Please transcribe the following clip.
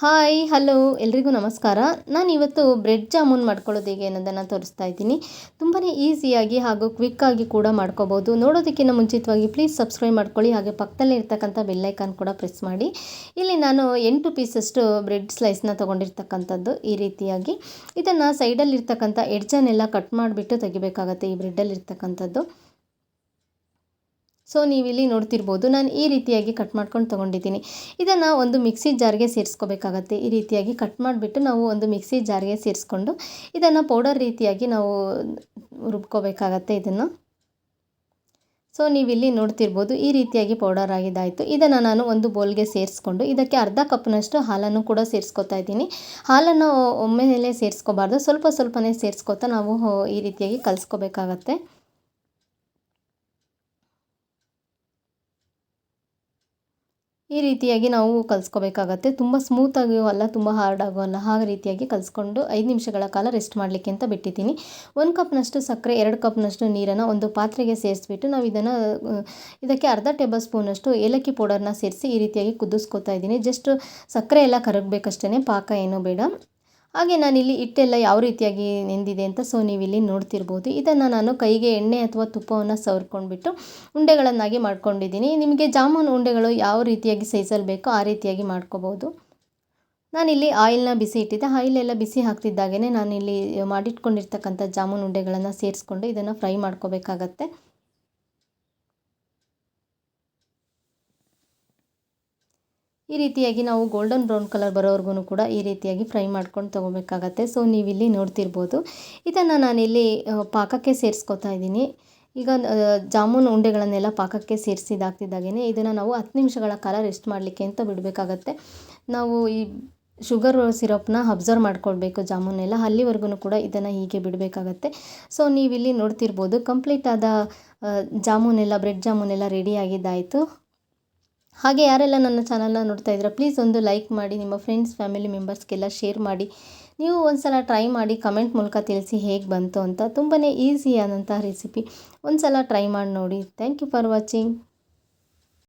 Hi hello ಎಲ್ರಿಗೂ ನಮಸ್ಕಾರ. ನಾನಿವತ್ತು ಬ್ರೆಡ್ ಜಾಮೂನ್ ಮಾಡ್ಕೊಳ್ಳೋದು ಹೇಗೆ ಅನ್ನೋದನ್ನು ತೋರಿಸ್ತಾ ಇದ್ದೀನಿ. ತುಂಬಾ ಈಸಿಯಾಗಿ ಹಾಗೂ ಕ್ವಿಕ್ಕಾಗಿ ಕೂಡ ಮಾಡ್ಕೋಬೋದು. ನೋಡೋದಕ್ಕಿಂತ ಮುಂಚಿತವಾಗಿ ಪ್ಲೀಸ್ ಸಬ್ಸ್ಕ್ರೈಬ್ ಮಾಡ್ಕೊಳ್ಳಿ, ಹಾಗೆ ಪಕ್ಕದಲ್ಲೇ ಇರ್ತಕ್ಕಂಥ ಬೆಲ್ಲೈಕಾನ್ ಕೂಡ ಪ್ರೆಸ್ ಮಾಡಿ. ಇಲ್ಲಿ ನಾನು 8 ಪೀಸಷ್ಟು ಬ್ರೆಡ್ ಸ್ಲೈಸ್ನ ತೊಗೊಂಡಿರ್ತಕ್ಕಂಥದ್ದು ಈ ರೀತಿಯಾಗಿ. ಇದನ್ನು ಸೈಡಲ್ಲಿರ್ತಕ್ಕಂಥ ಎಡ್ಜನ್ನೆಲ್ಲ ಕಟ್ ಮಾಡಿಬಿಟ್ಟು ತೆಗಿಬೇಕಾಗತ್ತೆ ಈ ಬ್ರೆಡ್ಡಲ್ಲಿರ್ತಕ್ಕಂಥದ್ದು. ಸೊ ನೀವಿಲ್ಲಿ ನೋಡ್ತಿರ್ಬೋದು, ನಾನು ಈ ರೀತಿಯಾಗಿ ಕಟ್ ಮಾಡ್ಕೊಂಡು ತೊಗೊಂಡಿದ್ದೀನಿ. ಇದನ್ನು ಒಂದು ಮಿಕ್ಸಿ ಜಾರ್ಗೆ ಸೇರಿಸ್ಕೋಬೇಕಾಗತ್ತೆ. ಈ ರೀತಿಯಾಗಿ ಕಟ್ ಮಾಡಿಬಿಟ್ಟು ನಾವು ಒಂದು ಮಿಕ್ಸಿ ಜಾರ್ಗೆ ಸೇರಿಸ್ಕೊಂಡು ಇದನ್ನು ಪೌಡರ್ ರೀತಿಯಾಗಿ ನಾವು ರುಬ್ಕೋಬೇಕಾಗತ್ತೆ ಇದನ್ನು. ಸೊ ನೀವಿಲ್ಲಿ ನೋಡ್ತಿರ್ಬೋದು, ಈ ರೀತಿಯಾಗಿ ಪೌಡರ್ ಆಗಿದ್ದಾಯಿತು. ಇದನ್ನು ನಾನು ಒಂದು ಬೌಲ್ಗೆ ಸೇರಿಸ್ಕೊಂಡು ಇದಕ್ಕೆ ಅರ್ಧ ಕಪ್ನಷ್ಟು ಹಾಲನ್ನು ಕೂಡ ಸೇರಿಸ್ಕೊತಾ ಇದ್ದೀನಿ. ಹಾಲನ್ನು ಒಮ್ಮೆಲೇ ಸೇರಿಸ್ಕೋಬಾರ್ದು, ಸ್ವಲ್ಪ ಸ್ವಲ್ಪನೇ ಸೇರಿಸ್ಕೊತಾ ನಾವು ಈ ರೀತಿಯಾಗಿ ಕಲಿಸ್ಕೋಬೇಕಾಗತ್ತೆ. ಈ ರೀತಿಯಾಗಿ ನಾವು ಕಲಿಸ್ಕೋಬೇಕಾಗತ್ತೆ. ತುಂಬ ಸ್ಮೂತಾಗಿಯೂ ಅಲ್ಲ, ತುಂಬ ಹಾರ್ಡಾಗೂ ಅಲ್ಲ, ಹಾಗೆ ರೀತಿಯಾಗಿ ಕಲಿಸ್ಕೊಂಡು 5 ನಿಮಿಷಗಳ ಕಾಲ ರೆಸ್ಟ್ ಮಾಡಲಿಕ್ಕೆ ಅಂತ ಬಿಟ್ಟಿದ್ದೀನಿ. 1 ಕಪ್ನಷ್ಟು ಸಕ್ಕರೆ, 2 ಕಪ್ನಷ್ಟು ನೀರನ್ನು ಒಂದು ಪಾತ್ರೆಗೆ ಸೇರಿಸ್ಬಿಟ್ಟು ನಾವು ಇದಕ್ಕೆ ಅರ್ಧ ಟೇಬಲ್ ಸ್ಪೂನಷ್ಟು ಏಲಕ್ಕಿ ಪೌಡರ್ನ ಸೇರಿಸಿ ಈ ರೀತಿಯಾಗಿ ಕುದಿಸ್ಕೊತಾ ಇದ್ದೀನಿ. ಜಸ್ಟ್ ಸಕ್ಕರೆ ಎಲ್ಲ ಕರಗಬೇಕಷ್ಟೇ, ಪಾಕ ಏನೂ ಬೇಡ. ಹಾಗೆ ನಾನಿಲ್ಲಿ ಹಿಟ್ಟೆಲ್ಲ ಯಾವ ರೀತಿಯಾಗಿ ನೆಂದಿದೆ ಅಂತ ಸೊ ನೀವಿಲ್ಲಿ ನೋಡ್ತಿರ್ಬೋದು. ಇದನ್ನು ನಾನು ಕೈಗೆ ಎಣ್ಣೆ ಅಥವಾ ತುಪ್ಪವನ್ನು ಸವರ್ಕೊಂಡ್ಬಿಟ್ಟು ಉಂಡೆಗಳನ್ನಾಗಿ ಮಾಡ್ಕೊಂಡಿದ್ದೀನಿ. ನಿಮಗೆ ಜಾಮೂನ್ ಉಂಡೆಗಳು ಯಾವ ರೀತಿಯಾಗಿ ಸೈಜಲ್ಲಿ ಬೇಕೋ ಆ ರೀತಿಯಾಗಿ ಮಾಡ್ಕೋಬೋದು. ನಾನಿಲ್ಲಿ ಆಯಿಲ್ನ ಬಿಸಿ ಇಟ್ಟಿದ್ದೆ. ಆಯಿಲೆಲ್ಲ ಬಿಸಿ ಹಾಕ್ತಿದ್ದಾಗೇ ನಾನಿಲ್ಲಿ ಮಾಡಿಟ್ಕೊಂಡಿರ್ತಕ್ಕಂಥ ಜಾಮೂನ್ ಉಂಡೆಗಳನ್ನು ಸೇರಿಸ್ಕೊಂಡು ಇದನ್ನು ಫ್ರೈ ಮಾಡ್ಕೋಬೇಕಾಗತ್ತೆ. ಈ ರೀತಿಯಾಗಿ ನಾವು ಗೋಲ್ಡನ್ ಬ್ರೌನ್ ಕಲರ್ ಬರೋವರೆಗೂ ಕೂಡ ಈ ರೀತಿಯಾಗಿ ಫ್ರೈ ಮಾಡ್ಕೊಂಡು ತೊಗೋಬೇಕಾಗತ್ತೆ. ಸೊ ನೀವಿಲ್ಲಿ ನೋಡ್ತಿರ್ಬೋದು, ಇದನ್ನು ನಾನಿಲ್ಲಿ ಪಾಕಕ್ಕೆ ಸೇರಿಸ್ಕೊತಾ ಇದ್ದೀನಿ. ಈಗ ಜಾಮೂನ್ ಉಂಡೆಗಳನ್ನೆಲ್ಲ ಪಾಕಕ್ಕೆ ಸೇರಿಸಿದಾಗ್ತಿದ್ದಾಗೇ ಇದನ್ನು ನಾವು 10 ನಿಮಿಷಗಳ ಕಾಲ ರೆಸ್ಟ್ ಮಾಡಲಿಕ್ಕೆ ಅಂತ ಬಿಡಬೇಕಾಗತ್ತೆ. ನಾವು ಈ ಶುಗರ್ ಸಿರಪ್ನ ಅಬ್ಸರ್ವ್ ಮಾಡ್ಕೊಳ್ಬೇಕು ಜಾಮೂನೆಲ್ಲ, ಅಲ್ಲಿವರೆಗೂ ಕೂಡ ಇದನ್ನು ಹೀಗೆ ಬಿಡಬೇಕಾಗತ್ತೆ. ಸೊ ನೀವಿಲ್ಲಿ ನೋಡ್ತಿರ್ಬೋದು, ಕಂಪ್ಲೀಟ್ ಆದ ಬ್ರೆಡ್ ಜಾಮೂನೆಲ್ಲ ರೆಡಿ ಆಗಿದ್ದಾಯಿತು. ಹಾಗೆ ಯಾರೆಲ್ಲ ನನ್ನ ಚಾನಲ್ನ ನೋಡ್ತಾ ಇದ್ದೀರಾ ಪ್ಲೀಸ್ ಒಂದು ಲೈಕ್ ಮಾಡಿ, ನಿಮ್ಮ ಫ್ರೆಂಡ್ಸ್ ಫ್ಯಾಮಿಲಿ ಮೆಂಬರ್ಸ್ಗೆಲ್ಲ ಶೇರ್ ಮಾಡಿ. ನೀವು ಒಂದು ಸಲ ಟ್ರೈ ಮಾಡಿ ಕಮೆಂಟ್ ಮೂಲಕ ತಿಳಿಸಿ ಹೇಗೆ ಬಂತು ಅಂತ. ತುಂಬಾ ಈಸಿಯಾದಂಥ ರೆಸಿಪಿ, ಒಂದು ಸಲ ಟ್ರೈ ಮಾಡಿ ನೋಡಿ. Thank you for watching.